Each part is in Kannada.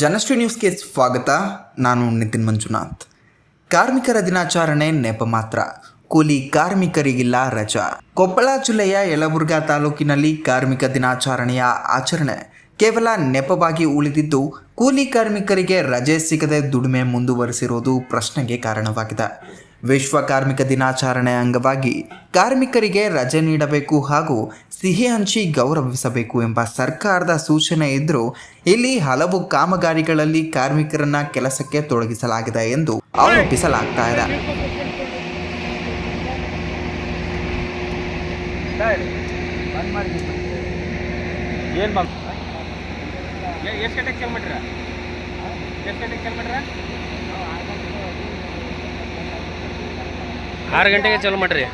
ಜನಶ್ರೀ ನ್ಯೂಸ್ಗೆ ಸ್ವಾಗತ. ನಾನು ನಿತಿನ್ ಮಂಜುನಾಥ್. ಕಾರ್ಮಿಕರ ದಿನಾಚರಣೆ ನೆಪ ಮಾತ್ರ, ಕೂಲಿ ಕಾರ್ಮಿಕರಿಗಿಲ್ಲ ರಜಾ. ಕೊಪ್ಪಳ ಜಿಲ್ಲೆಯ ಯಲಬುರ್ಗಾ ತಾಲೂಕಿನಲ್ಲಿ ಕಾರ್ಮಿಕ ದಿನಾಚರಣೆಯ ಆಚರಣೆ ಕೇವಲ ನೆಪವಾಗಿ ಉಳಿದಿದ್ದು, ಕೂಲಿ ಕಾರ್ಮಿಕರಿಗೆ ರಜೆ ಸಿಗದೆ ದುಡಿಮೆ ಮುಂದುವರಿಸಿರುವುದು ಪ್ರಶ್ನೆಗೆ ಕಾರಣವಾಗಿದೆ. ವಿಶ್ವ ಕಾರ್ಮಿಕ ದಿನಾಚರಣೆ ಅಂಗವಾಗಿ ಕಾರ್ಮಿಕರಿಗೆ ರಜೆ ನೀಡಬೇಕು ಹಾಗೂ ಸಿಹಿ ಹಂಚಿ ಗೌರವಿಸಬೇಕು ಎಂಬ ಸರ್ಕಾರದ ಸೂಚನೆ ಇದ್ದರೂ ಇಲ್ಲಿ ಹಲವು ಕಾಮಗಾರಿಗಳಲ್ಲಿ ಕಾರ್ಮಿಕರನ್ನ ಕೆಲಸಕ್ಕೆ ತೊಡಗಿಸಲಾಗಿದೆ ಎಂದು ಆರೋಪಿಸಲಾಗ್ತಾ ಇದೆ. ಆರು ಗಂಟೆಗೆ ಚಾಲು ಮಾಡ್ರಿ.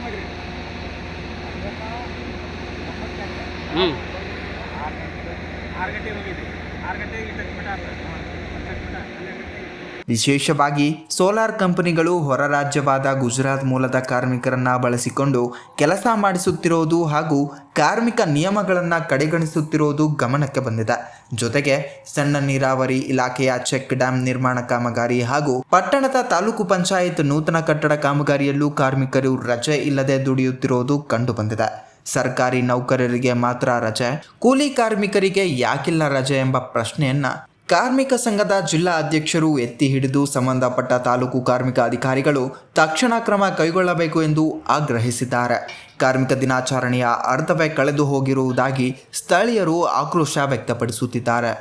ವಿಶೇಷವಾಗಿ ಸೋಲಾರ್ ಕಂಪನಿಗಳು ಹೊರ ರಾಜ್ಯವಾದ ಗುಜರಾತ್ ಮೂಲದ ಕಾರ್ಮಿಕರನ್ನ ಬಳಸಿಕೊಂಡು ಕೆಲಸ ಮಾಡಿಸುತ್ತಿರುವುದು ಹಾಗೂ ಕಾರ್ಮಿಕ ನಿಯಮಗಳನ್ನು ಕಡೆಗಣಿಸುತ್ತಿರುವುದು ಗಮನಕ್ಕೆ ಬಂದಿದೆ. ಜೊತೆಗೆ ಸಣ್ಣ ನೀರಾವರಿ ಇಲಾಖೆಯ ಚೆಕ್ ಡ್ಯಾಂ ನಿರ್ಮಾಣ ಕಾಮಗಾರಿ ಹಾಗೂ ಪಟ್ಟಣದ ತಾಲೂಕು ಪಂಚಾಯತ್ ನೂತನ ಕಟ್ಟಡ ಕಾಮಗಾರಿಯಲ್ಲೂ ಕಾರ್ಮಿಕರು ರಜೆ ಇಲ್ಲದೆ ದುಡಿಯುತ್ತಿರುವುದು ಕಂಡು ಬಂದಿದೆ. ಸರ್ಕಾರಿ ನೌಕರರಿಗೆ ಮಾತ್ರ ರಜೆ, ಕೂಲಿ ಕಾರ್ಮಿಕರಿಗೆ ಯಾಕಿಲ್ಲ ರಜೆ ಎಂಬ ಪ್ರಶ್ನೆಯನ್ನ ಕಾರ್ಮಿಕ ಸಂಘದ ಜಿಲ್ಲಾ ಅಧ್ಯಕ್ಷರು ಎತ್ತಿ ಹಿಡಿದು ಸಂಬಂಧಪಟ್ಟ ತಾಲೂಕು ಕಾರ್ಮಿಕ ಅಧಿಕಾರಿಗಳು ತಕ್ಷಣ ಕ್ರಮ ಕೈಗೊಳ್ಳಬೇಕು ಎಂದು ಆಗ್ರಹಿಸಿದ್ದಾರೆ. ಕಾರ್ಮಿಕ ದಿನಾಚರಣೆಯ ಅರ್ಥವೇ ಕಳೆದು ಹೋಗಿರುವುದಾಗಿ ಸ್ಥಳೀಯರು ಆಕ್ರೋಶ ವ್ಯಕ್ತಪಡಿಸುತ್ತಿದ್ದಾರೆ.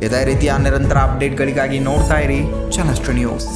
ಇದೇ ರೀತಿಯ ನಿರಂತರ ಅಪ್ಡೇಟ್ಗಳಿಗಾಗಿ ನೋಡ್ತಾ ಇರಿ ಜನಶ್ರೀ ನ್ಯೂಸ್.